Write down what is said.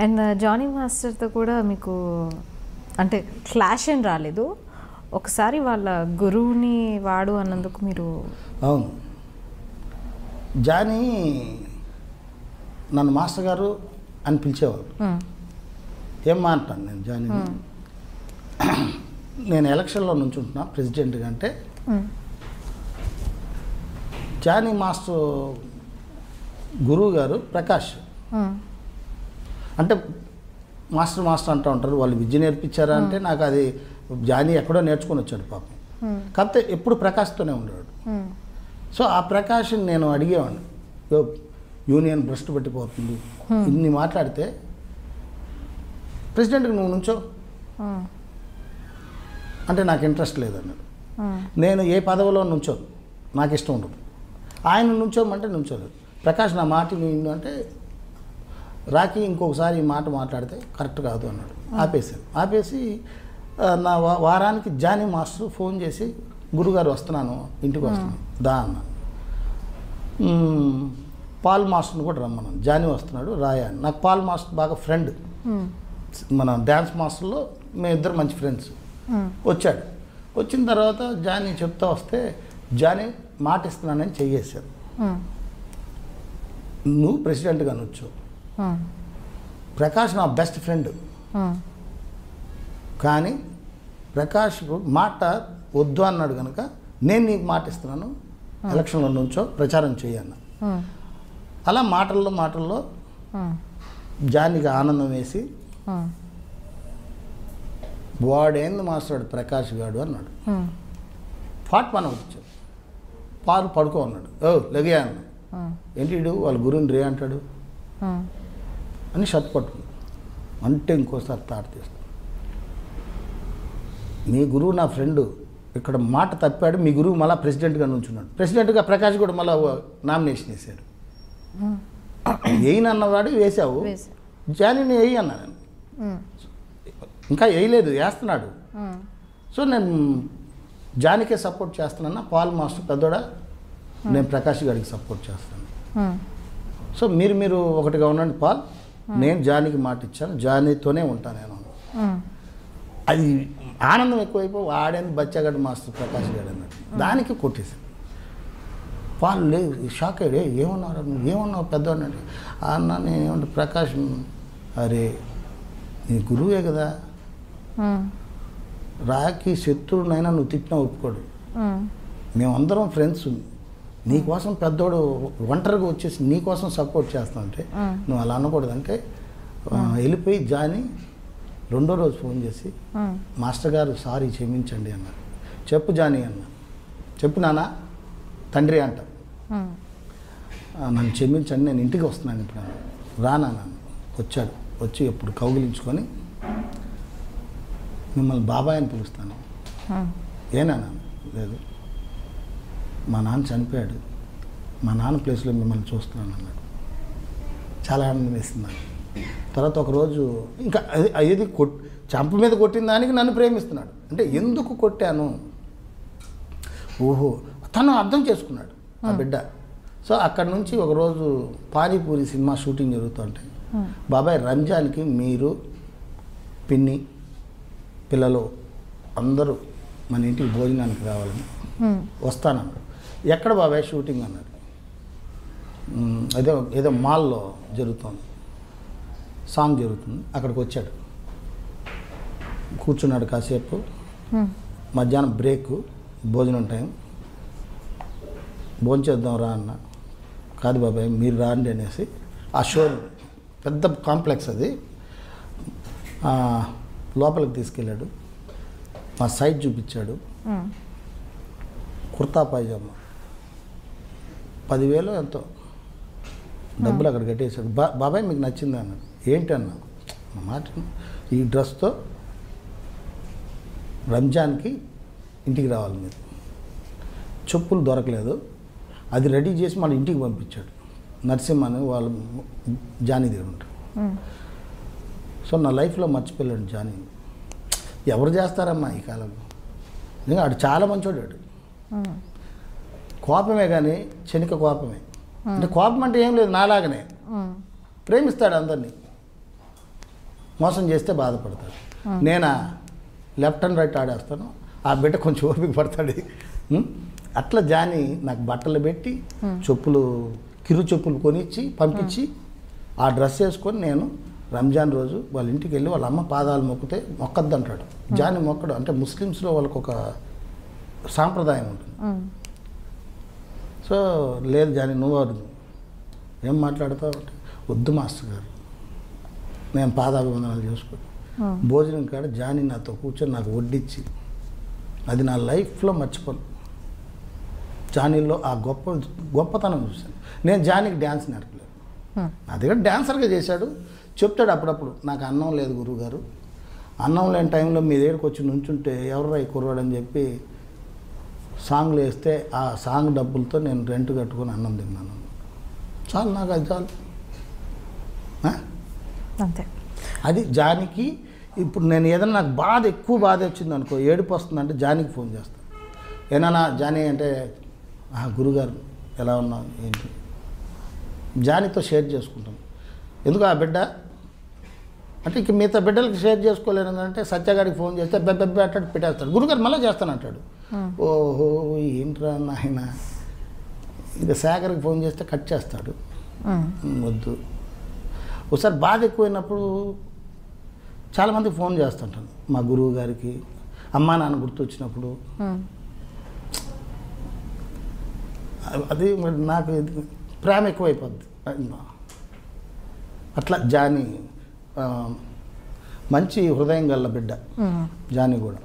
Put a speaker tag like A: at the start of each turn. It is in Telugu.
A: అండ్ జానీ మాస్టర్తో కూడా మీకు అంటే క్లాష్ ఏం రాలేదు, ఒకసారి వాళ్ళ గురువుని వాడు అన్నందుకు మీరు?
B: అవును, జానీ నన్ను మాస్టర్ గారు అని పిలిచేవారు. ఏం మాట్లాను నేను జానీని. నేను ఎలక్షన్లో నుంచుంటున్నా ప్రెసిడెంట్గా అంటే జానీ మాస్టర్ గురువు గారు ప్రకాష్ అంటే మాస్టర్ అంటూ ఉంటారు. వాళ్ళు విద్య నేర్పించారా అంటే నాకు అది జానీ ఎక్కడో నేర్చుకొని వచ్చాడు పాపం. కాకపోతే ఎప్పుడు ప్రకాష్తోనే ఉండేవాడు. సో ఆ ప్రకాష్ని నేను అడిగేవాడిని, యూనియన్ భ్రష్టు పట్టిపోతుంది ఇన్ని మాట్లాడితే ప్రెసిడెంట్కి నువ్వు నుంచో అంటే నాకు ఇంట్రెస్ట్ లేదన్నాడు. నేను ఏ పదవిలో నుంచోను, నాకు ఇష్టం ఉండదు. ఆయన నుంచోమంటే నుంచోలేదు. ప్రకాష్ నా మాట నిన్ను అంటే రాకి ఇంకొకసారి ఈ మాట మాట్లాడితే కరెక్ట్ కాదు అన్నాడు. ఆపేసి నా వారానికి జానీ మాస్టర్ ఫోన్ చేసి గురుగారు వస్తున్నాను, ఇంటికి వస్తున్నాను దా అన్న. పాల్ మాస్టర్ని కూడా రమ్మన్నాను, జానీ వస్తున్నాడు రాయా అని. నాకు పాల్ మాస్టర్ బాగా ఫ్రెండ్, మన డ్యాన్స్ మాస్టర్లో మేమిద్దరు మంచి ఫ్రెండ్స్. వచ్చాడు. వచ్చిన తర్వాత జానీ చెప్తా వస్తే జానీ మాట ఇస్తున్నానని చెయ్యేశారు. నువ్వు ప్రెసిడెంట్గా నొచ్చు, ప్రకాష్ నా బెస్ట్ ఫ్రెండ్, కానీ ప్రకాష్ మాట వద్దు అన్నాడు కనుక నేను నీకు మాట ఇస్తున్నాను, ఎలక్షన్లో నుంచో ప్రచారం చేయన్న. అలా మాటల్లో జానీకి ఆనందం వేసి వాడేంది మాస్టాడు ప్రకాష్ గాడు అన్నాడు. ఫాట్ మన వచ్చాడు, పాలు పడుకో అన్నాడు. లెగే అన్న. ఏంటి వాళ్ళ గురువుని రే అంటాడు అని షర్ట్ పట్టుకున్నాడు. అంటే ఇంకోసారి తాట తీస్తాడు. మీ గురువు నా ఫ్రెండు, ఇక్కడ మాట తప్పాడు, మీ గురువు మళ్ళీ ప్రెసిడెంట్గా నుంచున్నాడు. ప్రెసిడెంట్గా ప్రకాష్ కూడా మళ్ళీ నామినేషన్ వేసాడు. వేయనన్నవాడు వేసావు, జానీని వేయి అన్నా నేను. ఇంకా వేయలేదు, వేస్తున్నాడు. సో నేను జానీకే సపోర్ట్ చేస్తున్నాను. పాల్ మాస్టర్ పెద్దోడా, నేను ప్రకాష్ గారికి సపోర్ట్ చేస్తాను. సో మీరు ఒకటిగా ఉండండి పాల్, నేను జానీకి మాట ఇచ్చాను, జానీతోనే ఉంటాను నేను. అది ఆనందం ఎక్కువైపోయి వాడేందుకు బచ్చగాడు మాస్టర్ ప్రకాష్ గారు అన్నాడు. దానికి కొట్టేశాను. పాల్ లేదు, షాక్ అయ్యాడు. ఏమన్నారు నువ్వు, ఏమన్నావు పెద్దవాడు అంటే అన్న నేనేమంటే ప్రకాష్, అరే నీ గురువే కదా, రాకి శత్రువునైనా నువ్వు తిట్టినా ఒప్పుకోడు, మేమందరం ఫ్రెండ్స్, నీకోసం పెద్దోడు ఒంటరిగా వచ్చేసి నీకోసం సపోర్ట్ చేస్తానంటే నువ్వు అలా అనకూడదంటే వెళ్ళిపోయి జానీ రెండో రోజు ఫోన్ చేసి మాస్టర్ గారు సారీ క్షమించండి అన్నారు. చెప్పు జానీ అన్న. చెప్పు నాన్న, తండ్రి అంట, నన్ను క్షమించండి, నేను ఇంటికి వస్తున్నాను ఇప్పుడు రానా నాన్న. వచ్చాడు. వచ్చి ఎప్పుడు కౌగిలించుకొని మిమ్మల్ని బాబాయ్ అని పిలుస్తాను. ఏనా లేదు, మా నాన్న చనిపోయాడు, మా నాన్న ప్లేస్లో మిమ్మల్ని చూస్తున్నాను అన్నాడు. చాలా ఆనందం వేసింది. తర్వాత ఒకరోజు ఇంకా అది చంప మీద కొట్టిన దానికి నన్ను ప్రేమిస్తున్నాడు. అంటే ఎందుకు కొట్టాను, ఓహో తను అర్థం చేసుకున్నాడు ఆ బిడ్డ. సో అక్కడి నుంచి ఒకరోజు పానీపూరి సినిమా షూటింగ్ జరుగుతుంటే బాబాయ్ రంజాన్కి మీరు పిన్ని పిల్లలు అందరూ మన ఇంటికి భోజనానికి రావాలని వస్తానన్నాడు. ఎక్కడ బాబాయ్ షూటింగ్ అన్నాడు. ఏదో మాల్లో జరుగుతుంది, సాంగ్ జరుగుతుంది, అక్కడికి వచ్చాడు. కూర్చున్నాడు కాసేపు. మధ్యాహ్నం బ్రేక్, భోజనం టైం, భోంచేద్దాం రా అన్న. కాదు బాబాయ్ మీరు రాండి అనేసి ఆ షో పెద్ద కాంప్లెక్స్ అది, లోపలికి తీసుకెళ్ళాడు. మా సైట్ చూపించాడు. కుర్తా పైజామా 10,000 ఎంతో డబ్బులు అక్కడ కట్టేశాడు. బాబాయ్ మీకు నచ్చింది అన్నాడు. ఏంటి అన్నా, మాట ఈ డ్రెస్తో రంజాన్కి ఇంటికి రావాలి మీరు. చెప్పులు దొరకలేదు, అది రెడీ చేసి మన ఇంటికి పంపించాడు. నరసింహని వాళ్ళు జానీ దగ్గర ఉంటారు. సో నా లైఫ్లో మర్చిపోయాడు జానీ. ఎవరు చేస్తారమ్మా ఈ కాలంలో. ఇంకా ఆడు చాలా మంచోడాడు. కోపమే కానీ చెనిక కోపమే. అంటే కోపం అంటే ఏం లేదు, నాలాగనే ప్రేమిస్తాడు అందరినీ. మోసం చేస్తే బాధపడతాడు. నేనా లెఫ్ట్ అండ్ రైట్ ఆడేస్తాను, ఆ బిడ్డ కొంచెం ఓపిక పడతాడు. అట్లా జాని నాకు బట్టలు పెట్టి చెప్పులు కిరు చెప్పులు కొనిచ్చి పంపించి ఆ డ్రెస్ వేసుకొని నేను రంజాన్ రోజు వాళ్ళ ఇంటికి వెళ్ళి వాళ్ళ అమ్మ పాదాలు మొక్కితే మొక్కద్దు అంటాడు. జాని మొక్కడు అంటే ముస్లిమ్స్లో వాళ్ళకు ఒక సాంప్రదాయం ఉంటుంది. సో లేదు జాని నువ్వు ఏం మాట్లాడతావు అంటే వద్దు మాస్టర్ గారు, నేను పాదాభివందనాలు చేసుకుని భోజనం కాడ జాని నాతో కూర్చొని నాకు వడ్డించి అది నా లైఫ్లో మర్చిపోను. జానీలో ఆ గొప్పతనం చూశాను. నేను జానీకి డ్యాన్స్ నేర్పలేదు, నా దగ్గర డ్యాన్సర్గా చేశాడు. చెప్తాడు అప్పుడప్పుడు, నాకు అన్నం లేదు గురువుగారు, అన్నం లేని టైంలో మీ దగ్గరికి వచ్చి నుంచుంటే ఎవరు ఈ కుర్రాడు అని చెప్పి సాంగ్లు వేస్తే ఆ సాంగ్ డబ్బులతో నేను రెంట్ కట్టుకొని అన్నం తిన్నాను. చాలు నాకు అది చాలు.
A: అంతే.
B: అది జానికి. ఇప్పుడు నేను ఏదైనా నాకు బాధ ఎక్కువ బాధ వచ్చింది అనుకో, ఏడుపు వస్తుందంటే జానికి ఫోన్ చేస్తాను. ఏమన్నా జానీ అంటే గురుగారు ఎలా ఉన్నావు ఏంటి, జానీతో షేర్ చేసుకుంటాను. ఎందుకు ఆ బిడ్డ అంటే ఇక మిగతా బిడ్డలకి షేర్ చేసుకోలేను అంటే సత్యగాడికి ఫోన్ చేస్తే పెద్ద అట్టాడు పెట్టేస్తాడు, గురుగారు మళ్ళీ చేస్తానంటాడు. ఓహో ఏంట్రా నాయన. ఇక శేఖర్కి ఫోన్ చేస్తే కట్ చేస్తాడు, వద్దు. ఒకసారి బాధ ఎక్కువైనప్పుడు చాలామందికి ఫోన్ చేస్తుంటాను, మా గురువు గారికి, అమ్మా నాన్న గుర్తు వచ్చినప్పుడు. అది మరి నాకు ప్రేమ ఎక్కువైపోద్ది. అట్లా జానీ మంచి హృదయం గల బిడ్డ జానీ కూడా.